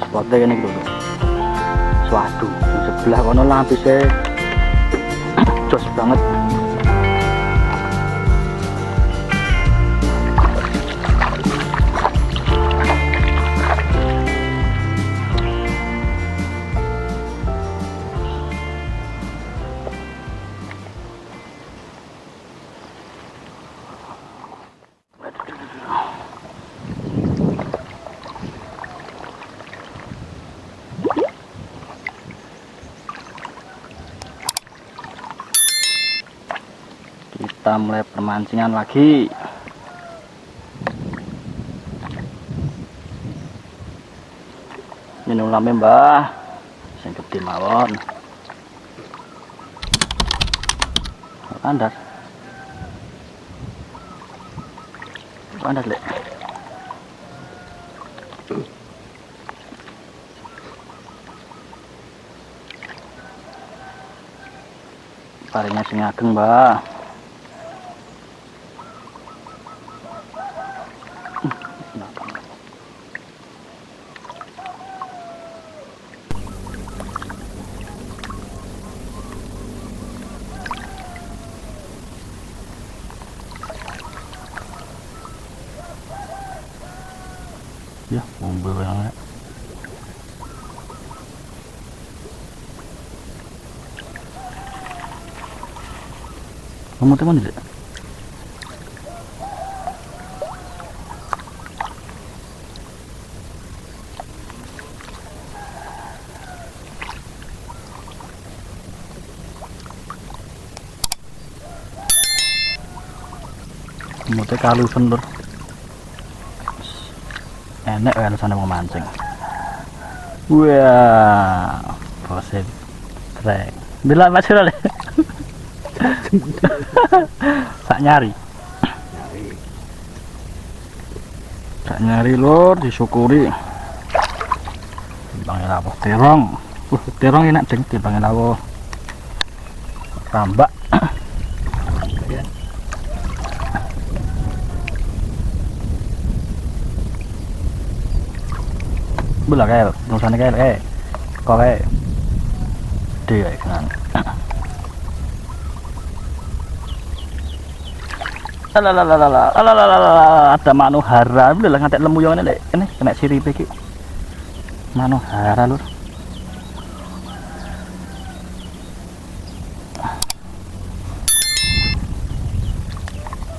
spotnya ini dulu. Waduh, di sebelah kono lapisnya jos banget. Kita mulai permancingan lagi. Ini ulame mbah sing gede mawon. Pandar lek. Paringnya sing ageng mbah. Ya, mobil yang kamu teman tidak? Kamu teh kalu sendur. Enak kan sana mau mancing. Wah, proses trek. Bila macam mana? Sak nyari. Sak nyari lor, disyukuri. Timbangnya lawo terong. Terong enak ceng, timbangnya lawo. Tambak. Bela kayak nusannya kayak kok kayak dia kan. Ada manuhara, bela ngantek lemu yang ini kena sirip iki. Manuhara lur.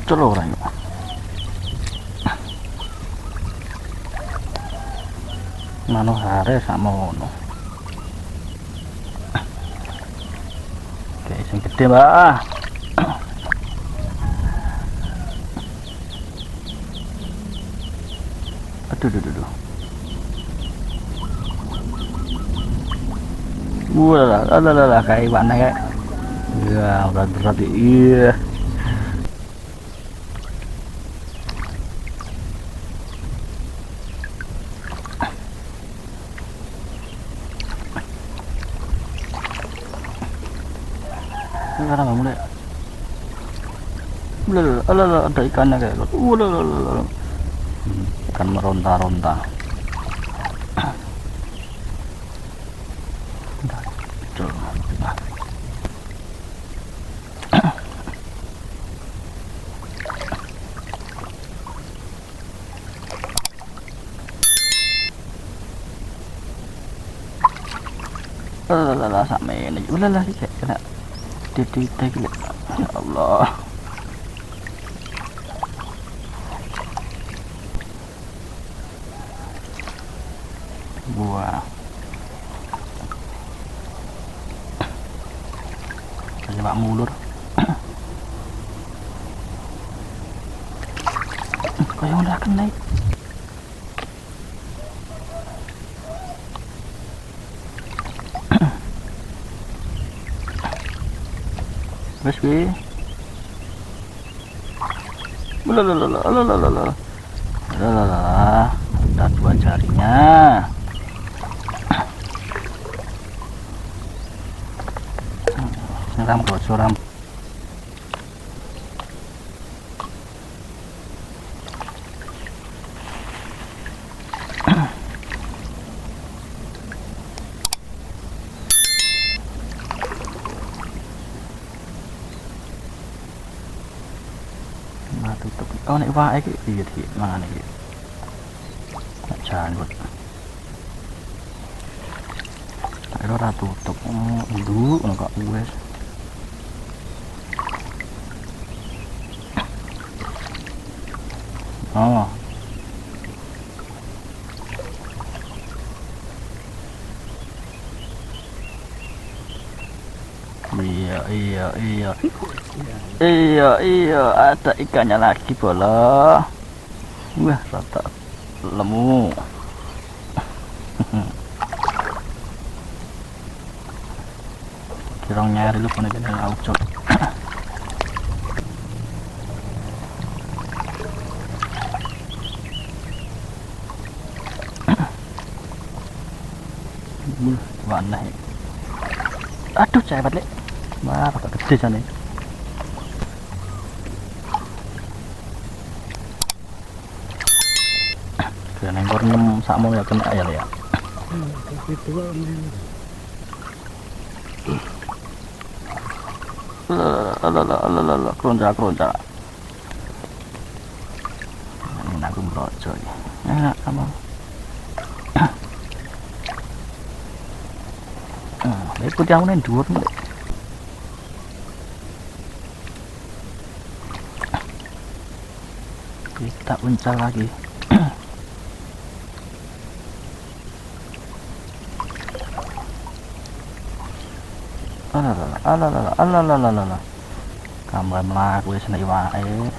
Celur orang. Manuhara sama ngono. Oke, sing gede, Mbak. Aduh. Wah, kayak mana kayak. Ya, berat iya. Sekarang mulai. Ada ikannya kayak gitu. Ikan meronta-ronta. Sama ini. Sih kena titik ya Allah. Buah coba mulur kayak udah kena wes bi ada dua jarinya. Ram bocoran. Oh nek wae iki piye iki mangan iki. Jan kok. Ayo ora tutup. Nduk ngono kok wis. Oh. Iya, ada ikannya lagi bola. Wah, rata lemu. Kirong nyari lu punya jenis lauk. Warna ini. Aduh, cepat lek. Wah, kok gede sana. Kena ngor 6 sakmo ya kena ya ya. Itu Alah, keronca. Ini aku merojo ya. Enak sama. Ini putih aku nih dhuwur nih. Kita uncal lagi. Alah. Kamar mlaku wis nek iwake.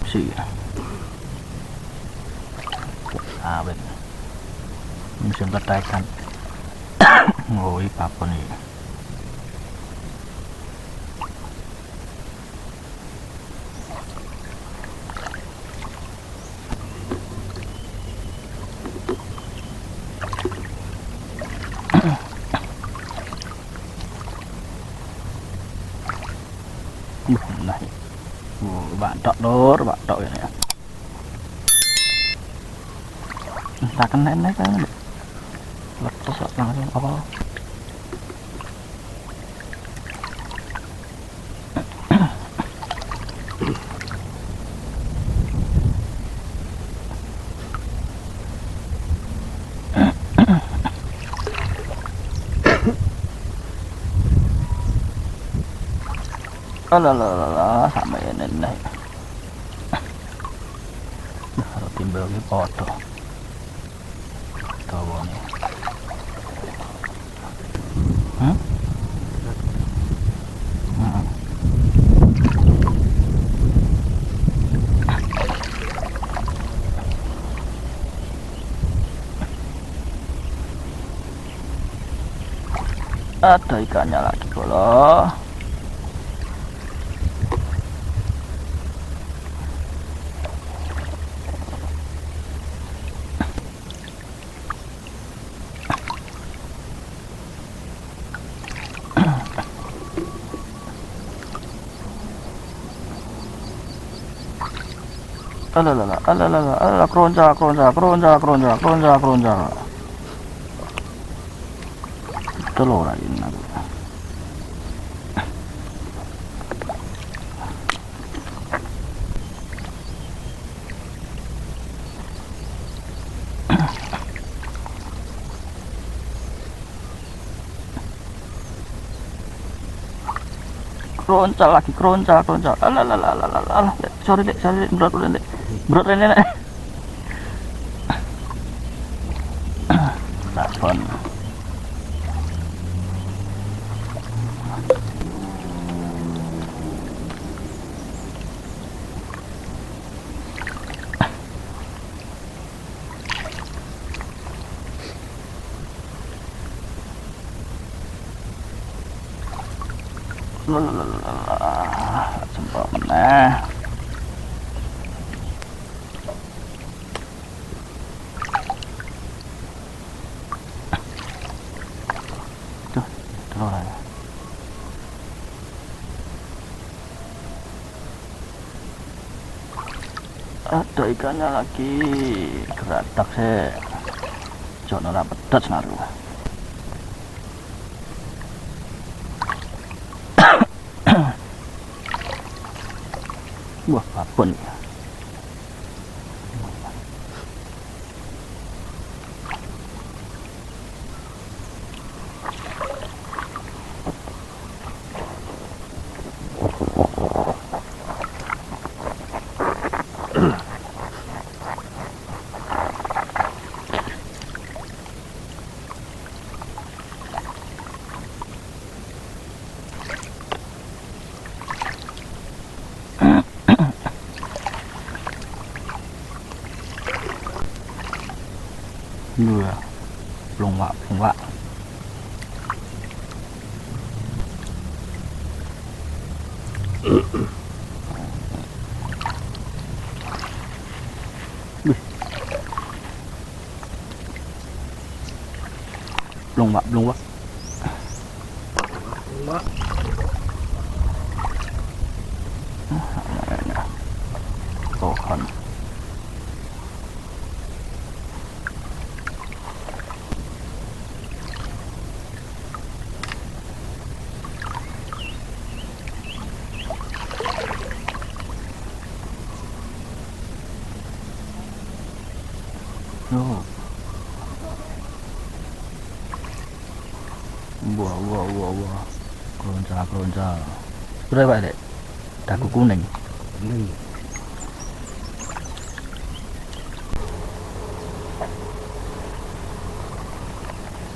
Si. Awet. Musim petekan. Ngoi papon iki. Nah, batok lur, batok ini ya. Tak kena nek kan. Lepas langsung apa? Alah, sama ini nih. Harus timbul lagi foto. Tahu nih. Ada ikannya lagi kalau. Alah, keronca. Telur lagi nak. Keronca. Alah. Sorry, berat ini. Telepon. Sempurna. Tuh, telur aja. Ada ikannya lagi. Geratak sih. Jono ora pedet senaru. Wah, babon ya. Dua, belum pak. Belum pak. Mbak. Pohon. Oh. Wah. Keroncal. Sudah pak dek. Dagu kuning. Ini.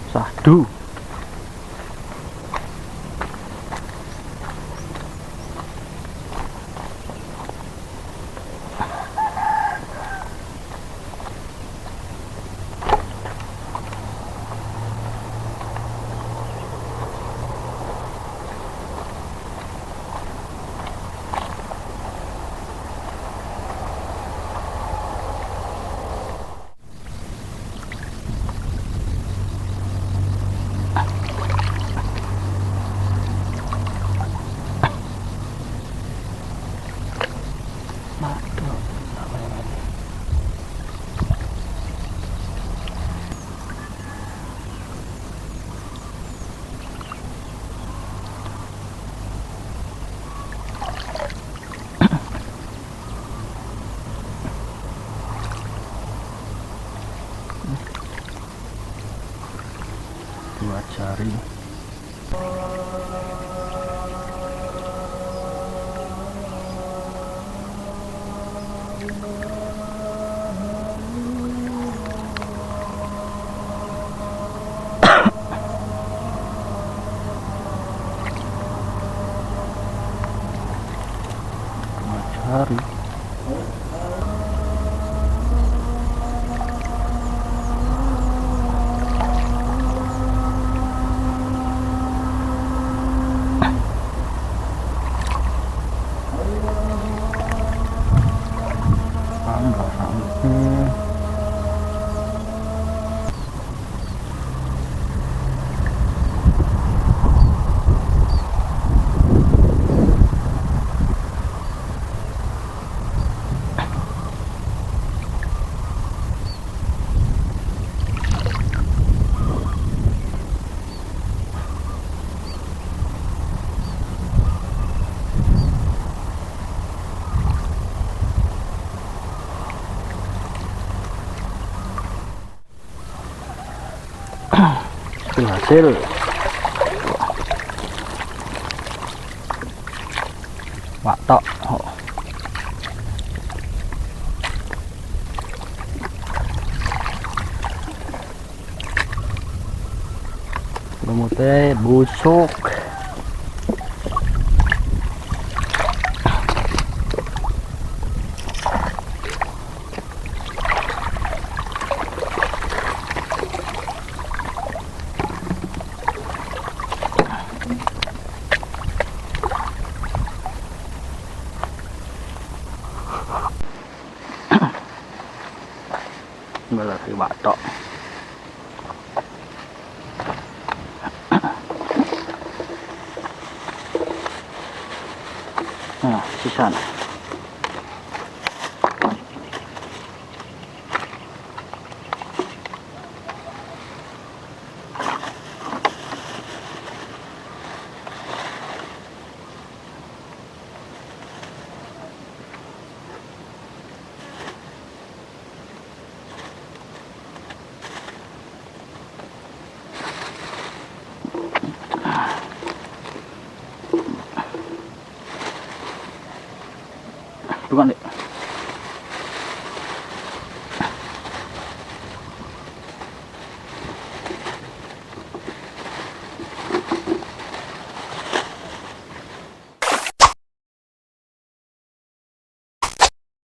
Sadu. Dua jari. Dua jari. Itu hasil. Wak tok. Lumutnya busuk. Berarti batok. Nah, sisa. Bukan, Dek.